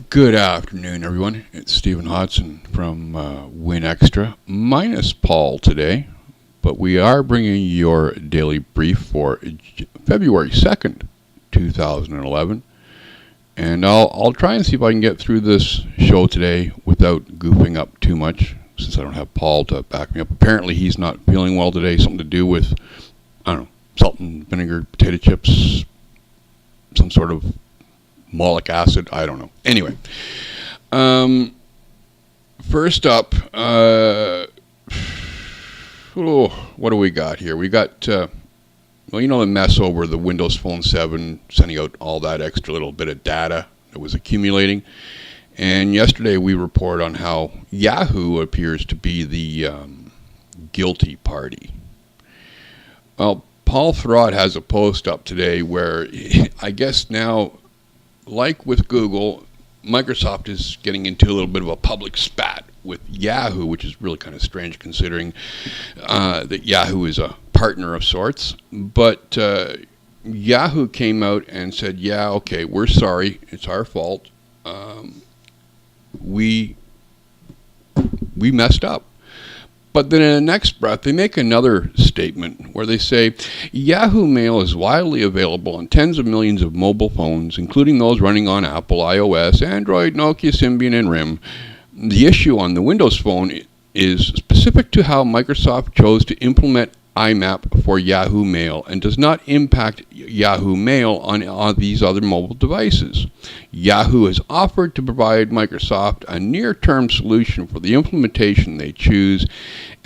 Good afternoon, everyone. It's Stephen Hodson from WinExtra, minus Paul today, but we are bringing your daily brief for February 2nd, 2011, and I'll try and see if I can get through this show today without goofing up too much, since I don't have Paul to back me up. Apparently he's not feeling well today, something to do with, I don't know, salt and vinegar, potato chips, some sort of malic acid, I don't know. Anyway, first up, what do we got here? We got, the mess over the Windows Phone 7, sending out all that extra little bit of data that was accumulating. And yesterday we reported on how Yahoo appears to be the guilty party. Well, Paul Thurrott has a post up today where I guess now, like with Google, Microsoft is getting into a little bit of a public spat with Yahoo, which is really kind of strange considering that Yahoo is a partner of sorts. But Yahoo came out and said, yeah, okay, we're sorry, it's our fault. We messed up. But then in the next breath, they make another statement where they say, Yahoo Mail is widely available on tens of millions of mobile phones, including those running on Apple, iOS, Android, Nokia, Symbian, and RIM. The issue on the Windows Phone is specific to how Microsoft chose to implement IMAP for Yahoo Mail and does not impact Yahoo Mail on these other mobile devices. Yahoo has offered to provide Microsoft a near-term solution for the implementation they choose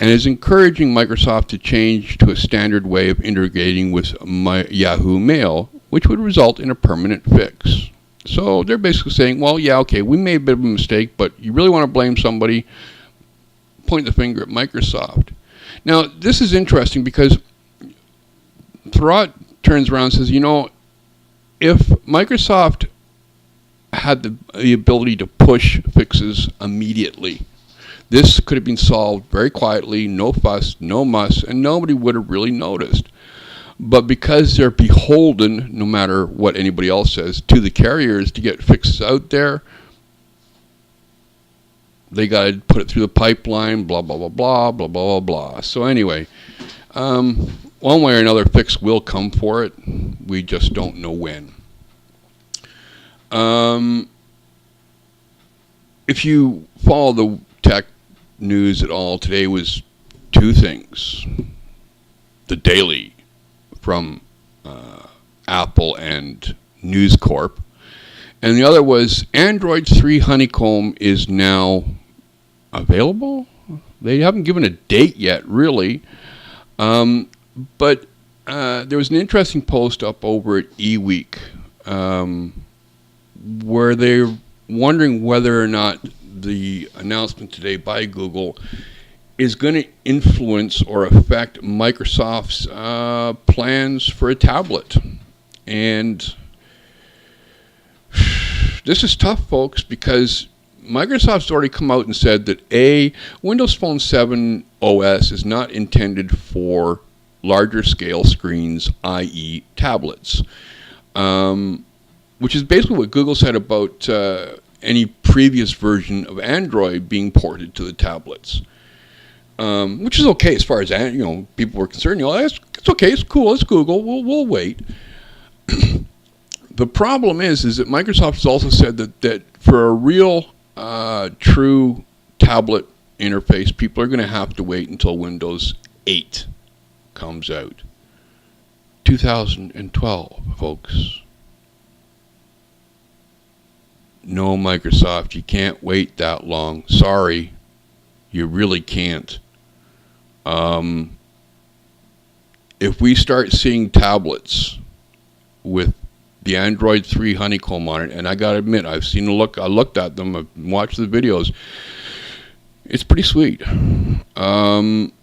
and is encouraging Microsoft to change to a standard way of integrating with Yahoo Mail, which would result in a permanent fix. So they're basically saying, well, yeah, okay, we made a bit of a mistake, but you really want to blame somebody, point the finger at Microsoft. Now, this is interesting because Thurrott turns around and says, if Microsoft had the ability to push fixes immediately, this could have been solved very quietly, no fuss, no muss, and nobody would have really noticed. But because they're beholden, no matter what anybody else says, to the carriers to get fixes out there, they got to put it through the pipeline, blah, blah, blah, blah, blah, blah, blah, blah. So anyway, one way or another, fix will come for it. We just don't know when. If you follow the tech news at all, today was two things. The Daily from Apple and News Corp. And the other was Android 3 Honeycomb is now available. They haven't given a date yet, really. But there was an interesting post up over at eWeek where they're wondering whether or not the announcement today by Google is going to influence or affect Microsoft's plans for a tablet. And this is tough, folks, because Microsoft's already come out and said that Windows Phone 7 OS is not intended for larger scale screens, i.e. tablets, which is basically what Google said about any previous version of Android being ported to the tablets, which is okay as far as people were concerned. It's okay, it's cool, it's Google, we'll wait. The problem is that Microsoft has also said that for a real true tablet interface, people are going to have to wait until Windows 8 comes out. 2012, folks. No, Microsoft, you can't wait that long. Sorry, you really can't. If we start seeing tablets with the Android 3 Honeycomb on it, and I gotta admit, I looked at them, I've watched the videos. It's pretty sweet. I'm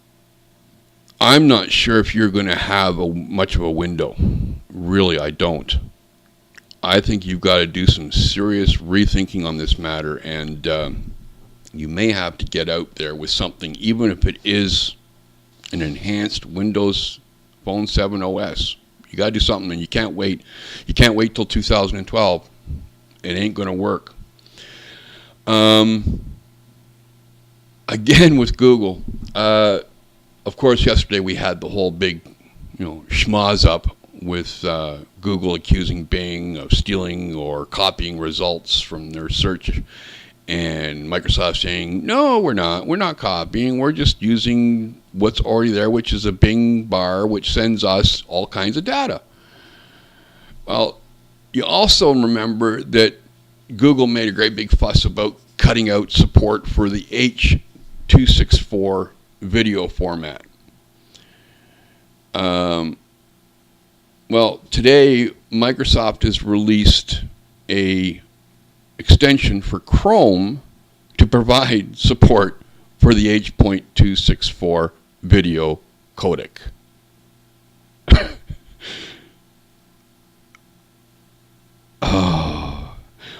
not sure if you're going to have much of a window. Really, I don't. I think you've got to do some serious rethinking on this matter, and you may have to get out there with something, even if it is an enhanced Windows Phone 7 OS. You got to do something, and you can't wait. You can't wait till 2012. It ain't going to work. Again with Google, of course, yesterday we had the whole big, schmoz up with Google accusing Bing of stealing or copying results from their search, and Microsoft saying, no, we're not copying, we're just using what's already there, which is a Bing bar, which sends us all kinds of data. Well, you also remember that Google made a great big fuss about cutting out support for the H.264 video format. Well, today Microsoft has released a extension for Chrome to provide support for the H.264 video codec.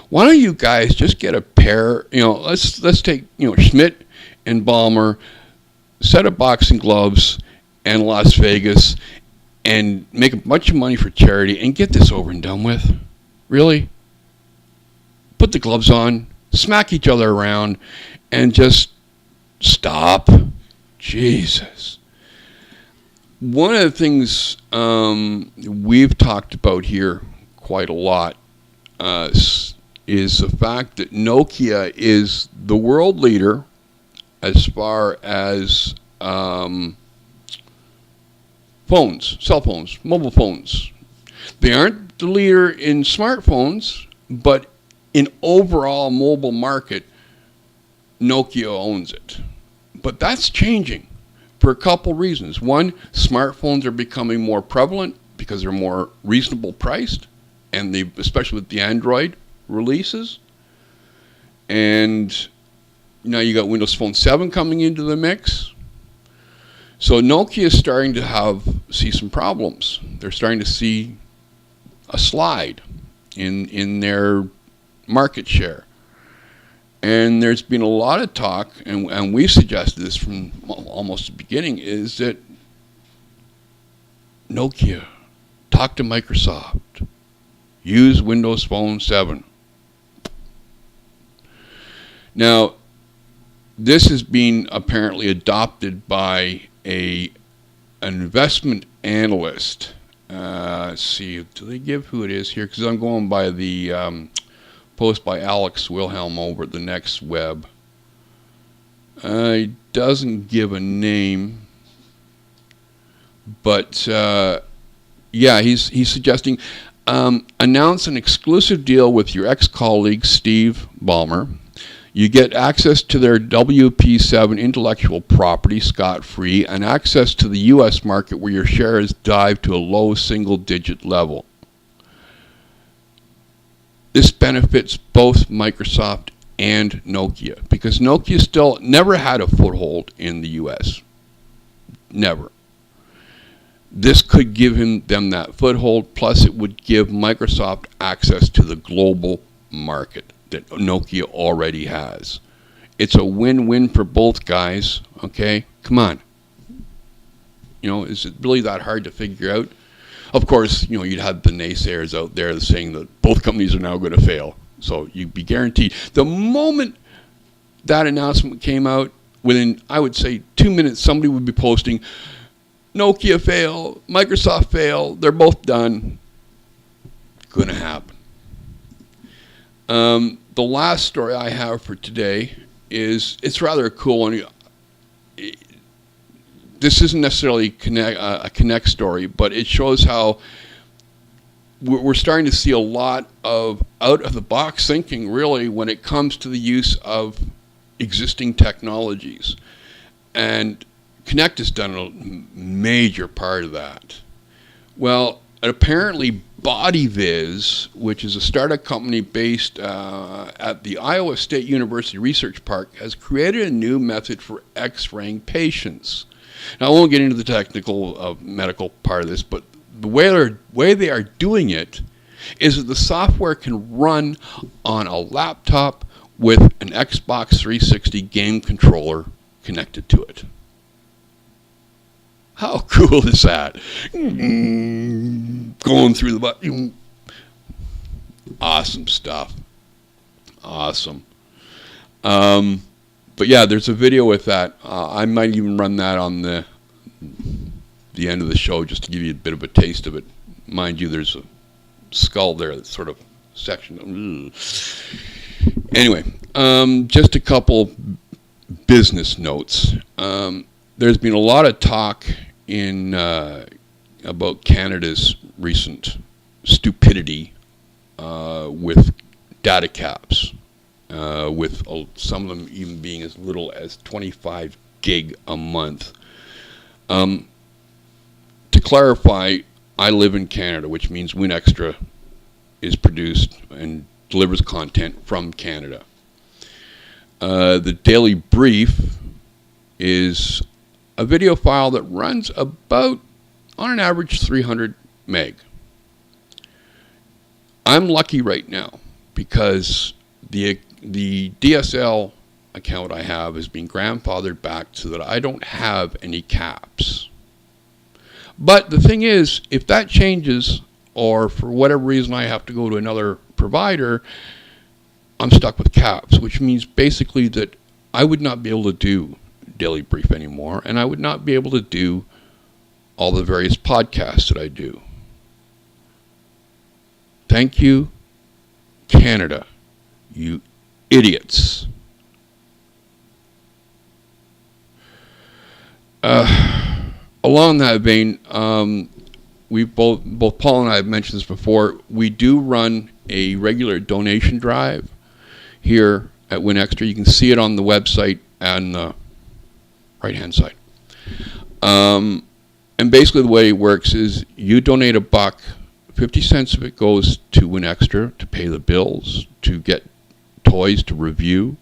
Why don't you guys just get a pair, let's take, Schmidt and Ballmer, set of boxing gloves and Las Vegas and make a bunch of money for charity and get this over and done with. Really? Put the gloves on, smack each other around, and just stop. Jesus. One of the things we've talked about here quite a lot is the fact that Nokia is the world leader as far as phones, cell phones, mobile phones. They aren't the leader in smartphones, but in overall mobile market, Nokia owns it. But that's changing for a couple reasons. One, smartphones are becoming more prevalent because they're more reasonable priced, and especially with the Android releases. And now you got Windows Phone 7 coming into the mix. So Nokia is starting to see some problems. They're starting to see a slide in their market share. And there's been a lot of talk, and we suggested this from almost the beginning, is that Nokia, talk to Microsoft, use Windows Phone 7. Now, this is being apparently adopted by an investment analyst. Let's see, do they give who it is here? Because I'm going by the post by Alex Wilhelm over at the Next Web. He doesn't give a name, but yeah, he's suggesting announce an exclusive deal with your ex-colleague Steve Ballmer. You get access to their WP7 intellectual property scot-free and access to the U.S. market where your share has dived to a low single-digit level. This benefits both Microsoft and Nokia because Nokia still never had a foothold in the U.S. Never. This could give them that foothold, plus it would give Microsoft access to the global market that Nokia already has. It's a win-win for both guys, okay? Come on. Is it really that hard to figure out? Of course, you'd have the naysayers out there saying that both companies are now going to fail. So you'd be guaranteed. The moment that announcement came out, within, I would say, 2 minutes, somebody would be posting, Nokia fail, Microsoft fail, they're both done. Going to happen. The last story I have for today it's rather a cool one. This isn't necessarily a Connect story, but it shows how we're starting to see a lot of out-of-the-box thinking, really, when it comes to the use of existing technologies. And Connect has done a major part of that. Well, apparently BodyViz, which is a startup company based at the Iowa State University Research Park, has created a new method for X-raying patients. Now, I won't get into the technical medical part of this, but the way they are doing it is that the software can run on a laptop with an Xbox 360 game controller connected to it. How cool is that? Going through the button. Awesome stuff. Awesome. But yeah, there's a video with that. I might even run that on the end of the show just to give you a bit of a taste of it. Mind you, there's a skull there that's sort of sectioned. Anyway, just a couple business notes. There's been a lot of talk about Canada's recent stupidity with data caps, with some of them even being as little as 25 gig a month. To clarify, I live in Canada, which means WinExtra is produced and delivers content from Canada. The Daily Brief is a video file that runs about, on an average, 300 meg. I'm lucky right now because the DSL account I have is being grandfathered back so that I don't have any caps. But the thing is, if that changes, or for whatever reason I have to go to another provider, I'm stuck with caps, which means basically that I would not be able to do Daily Brief anymore, and I would not be able to do all the various podcasts that I do. Thank you, Canada, you idiots. Along that vein, we both Paul and I have mentioned this before. We do run a regular donation drive here at WinExtra. You can see it on the website on the right-hand side. And basically the way it works is you donate $1, 50 cents of it goes to WinExtra to pay the bills, to get toys to review,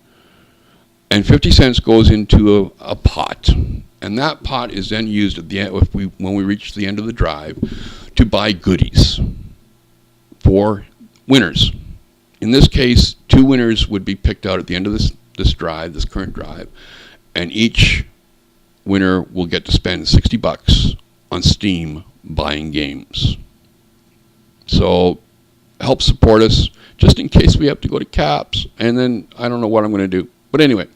and 50 cents goes into a pot. And that pot is then used at the end, when we reach the end of the drive, to buy goodies for winners. In this case, 2 winners would be picked out at the end of this current drive, and each winner will get to spend $60 on Steam buying games. So help support us, just in case we have to go to caps, and then I don't know what I'm going to do. But anyway,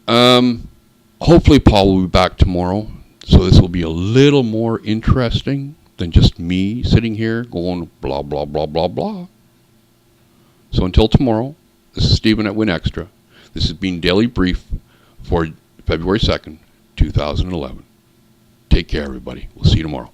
hopefully Paul will be back tomorrow, so this will be a little more interesting than just me sitting here going blah, blah, blah, blah, blah. So until tomorrow, this is Stephen at WinExtra. This has been Daily Brief for February 2nd, 2011. Take care, everybody. We'll see you tomorrow.